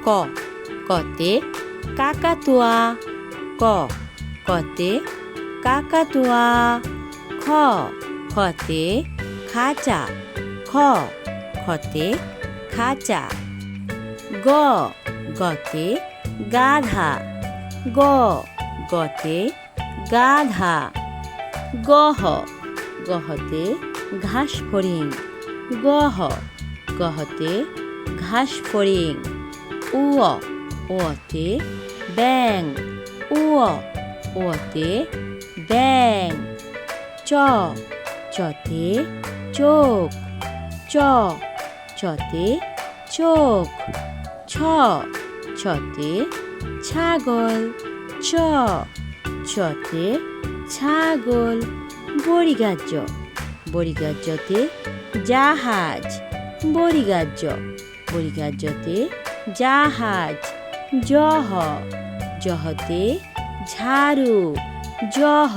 ক কতে কাকাতুয়া ক কতে কাকাতুয়া খ খতে খাঁচা খ খতে খাঁচা গ গতে গাধা গ গতে গাধা গহ গহতে ঘাস ফড়িং গহ গহতে ঘাস ফড়িং উয় ওতে ব্যাং উয় ওতে ব্যাং চ চতে চোখ চ চতে চোখ ছ ছতে ছাগল চ ছতে ছাগল বড়িগাহ্য বড়িগাহ্যতে জাহাজ বড়িগাহ্য বড়িগাহ্যতে জাহাজ জহ জহতে ঝাড়ু জহ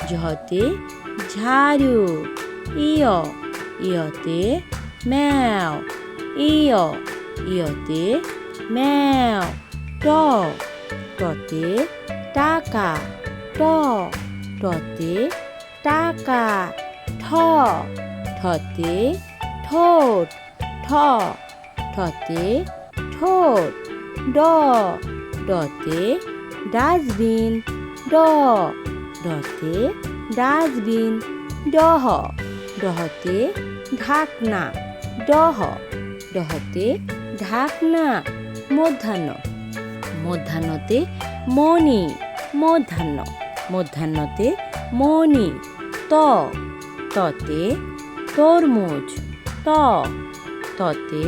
জহতে ঝাড়ু ইয় ইয়তে ম্যাও ইয় ইয়তে ম্যাও ট টতে টাকা ট টতে টাকা ঠ ঠতে ঠোঁট ঠ ঠতে ঠোঁট ড ডতে ডাস্টবিন ড ডতে ডাস্টবিন ডহ ডহতে ঢাকনা ডহ ডহতে ঢাকনা মধ্যাহ্ন মধ্যাহ্নতে মণি মধ্যাহ্ন মধ্যাহ্নতে মণি ত ততে তরমুজ ত ততে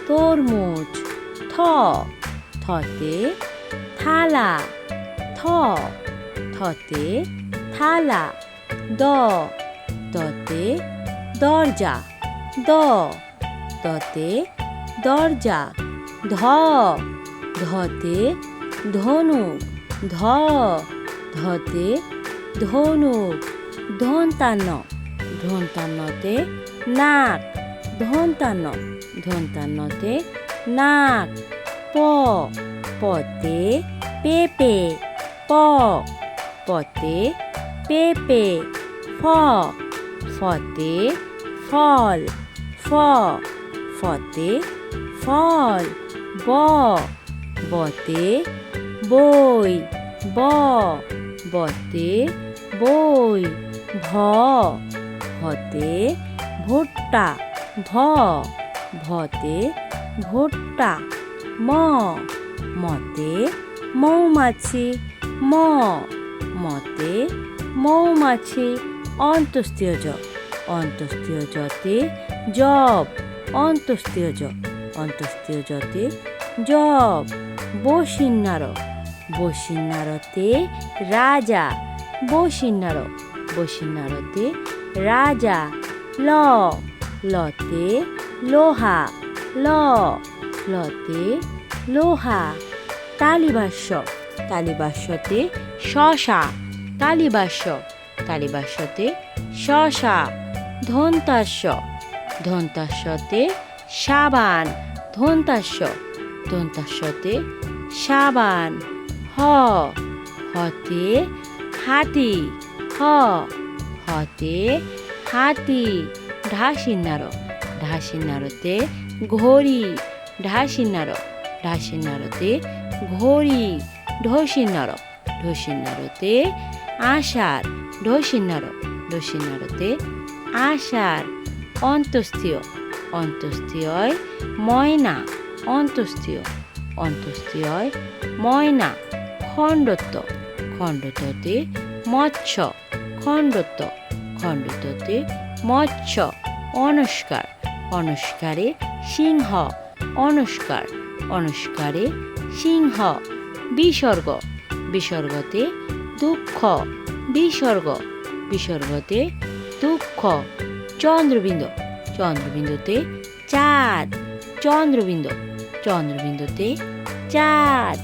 তরমুজ থ থতে থালা থ থতে থালা দ দতে দরজা দ দতে দরজা ধ ধতে ধনুক ধ ধতে ধনুক ধন্তান্ন ধন্তান্নতে নাক ধন্তান্ন ধন্তান্নতে নাক প পতে পেঁপে প পতে পেঁপে ফ ফতে ফল ফ ফতে ফল ব বতে বই ব বতে বই ভ ভতে ভুট্টা ভ ভতে ভুট্টা ম মতে মৌমাছি ম মতে মৌমাছি অন্তস্তীয় জ অন্তস্তীয় জতে জব অন্তস্তীয় জ অন্তস্তীয় জতে জব বসিন্নার বসিন্নারতে রাজা বসিন্নার বসিন্নারতে রাজা ল লতে লোহা ল লতে লোহা তালিভাষ্য তালিভাষ্যতে শশা তালিভাষ্য তালিভাষ্যতে শশা ধন্তাস্য ধন্তাস্যতে সাবান ধন্তাস্য ধন্তাস্যতে সাবান হ হতে হাতি হ হতে হাতি ঢাসিন্নার ঢাসিন্নারতে ঘড়ি ঢাসিন্নার ঢাসিন্নারতে ঘড়ি ঢসিন্নার ঢসিন্নারতে আষাঢ় ঢসিন্নার ঢসিন্নারতে আষাঢ় অন্তস্তীয় অন্তস্তীয় ময়না অন্তস্তীয় অন্তস্তীয় ময়না খণ্ডত্ব খণ্ডত্বতে মৎস্য খণ্ডত্ব খণ্ডত্বতে মৎস্য অনস্কার অনস্কারে সিংহ অনস্কার অনস্কারে সিংহ বিসর্গ বিসর্গতে দুঃখ বিসর্গ বিসর্গতে দুঃখ চন্দ্রবিন্দু চন্দ্রবিন্দুতে চাঁদ চন্দ্রবিন্দু চন্দ্রবিন্দুতে চাঁদ